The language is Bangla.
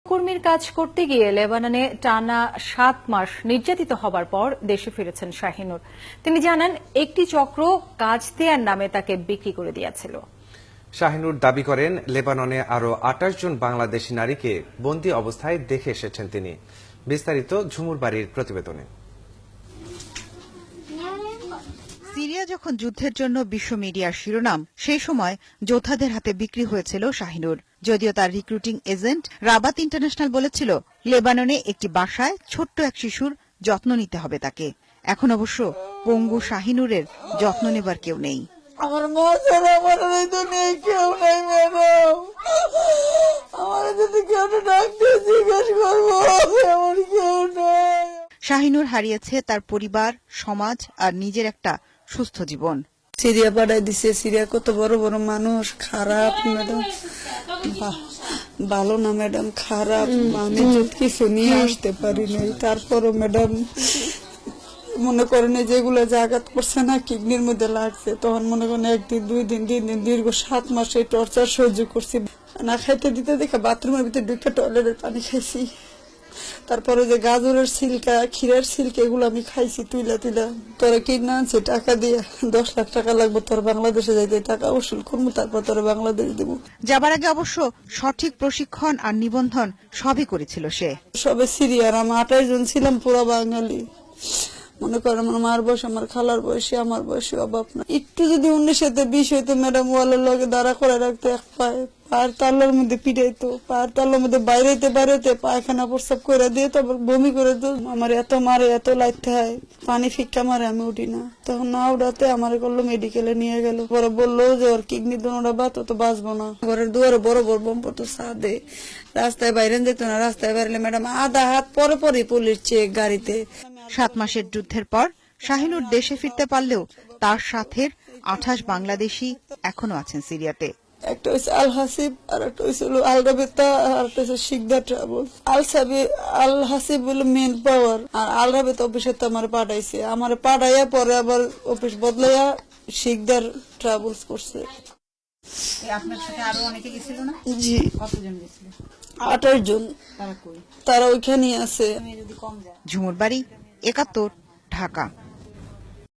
কর্মীর কাজ করতে গিয়ে লেবাননে টানা 7 মাস নির্যাতিত হবার পর দেশে ফিরেছেন শাহিনুর। তিনি জানান, একটি চক্র কাজ দেওয়ার নামে তাকে বিক্রি করে দিয়েছিল। শাহিনুর দাবি করেন, লেবাননে আরো 28 জন বাংলাদেশি নারীকে বন্দী অবস্থায় দেখে এসেছেন তিনি। বিস্তারিত ঝুমুর বাড়ির প্রতিবেদনে। সিরিয়া যখন যুদ্ধের জন্য বিশ্ব মিডিয়ার শিরোনাম, সেই সময় যোদ্ধাদের হাতে বিক্রি হয়েছিল শাহিনুর। যদিও তার রিক্রুটিং এজেন্ট রাবাত ইন্টারন্যাশনাল বলেছিল, লেবাননে একটি বাসায় ছোট্ট এক শিশুর যত্ন নিতে হবে তাকে। এখন অবশ্য পঙ্গু শাহিনুরের যত্ন নেবার কেউ নেই। আমার মা ছাড়া আমার তো নেই, কেউ নেই ম্যাডাম। আমার যদি কেউ ডাকতে জিজ্ঞেস করবো, এমন কেউ নেই। শাহিনুর হারিয়েছে তার পরিবার, সমাজ আর নিজের একটা সুস্থ জীবন। সিরিয়া পাঠাই দিছে। সিরিয়া কত বড় বড় মানুষ, খারাপ ম্যাডাম, ভালো না ম্যাডাম, খারাপ। আমি কিছু নিয়ে আসতে পারি নাই। তারপরও ম্যাডাম মনে করেন যেগুলো জায়গা করছে না, কিডনির মধ্যে লাগছে, তখন মনে করেন 1 দিন 2 দিন 3 দিন দীর্ঘ 7 মাস এই টর্চার সহ্য করছি। না খাইতে দিতে দেখে বাথরুমের ভিতরে ঢুকে টয়লেটের পানি খাইছি। তারপরে যে গাজরের সিল্কা, ক্ষীরের সিল্কা, এগুলো আমি খাইছি তুইলা। তোরা কিনে আনছে টাকা দিয়ে, 10 লাখ টাকা লাগবে, তোর বাংলাদেশে যাইতে টাকা উসুল করবো, তারপর তোরা বাংলাদেশ দেবো। যাবার আগে অবশ্য সঠিক প্রশিক্ষণ আর নিবন্ধন সবই করেছিল সে। সবে সিরিয়ার আমি 28 জন ছিলাম, পুরো বাঙালি। মনে করেন আমার মার বয়স, আমার খালার বয়সে, আমার বয়সে অভাব না। একটু যদি 19-20 হইতো ম্যাডাম, ওয়ালের লগে দাঁড়া করে রাখতো, এক পায়ের তাল্লার মধ্যে পিড়াইতো, পায়ের তাল্লার মধ্যে বাইরেতে পায়খানা প্রস্রাব করে দিয়ে তারপর বমি করে দিত। আমার এত মারে, এত লাইতে হয়, পানি ফিক্কা মারে, আমি উঠি না। তখন না উঠাতে আমার করলো মেডিকেলে নিয়ে গেল। পরে বললো যে ওর কিডনি দোনোটা বাত, তো বাঁচবো না। ঘরের দুয়ারে বড় বড় বোম পড়তো ছাদে, রাস্তায় বাইরে যেত না। রাস্তায় বাইরে ম্যাডাম আধা হাত পরে পুলিশ চেক গাড়িতে। 7 মাসের যুদ্ধের পর শাহিনুর দেশে ফিরতে পারলেও তার সাথে 28 বাংলাদেশি এখনো আছেন সিরিয়াতে। একটা হচ্ছে আল হাসিব, আর একটা হয়েছিল আল রাবেতা, আর একটা হচ্ছে শিকদার ট্রাভেল। আল হাসিব হলো মেন পাওয়ার, আর আল রাবেতা অফিসে তো আমার পাঠাইছে। আমার পাঠাইয়া পরে আবার অফিস বদলাইয়া শিকদার ট্রাভেলস করছে। আপনার সাথে আরো অনেকে গেছিল না? জি, কতজন গেছিল? 28 জন। তারা ওইখানেই আছে। ঝুমুর বাড়ি, 71, ঢাকা।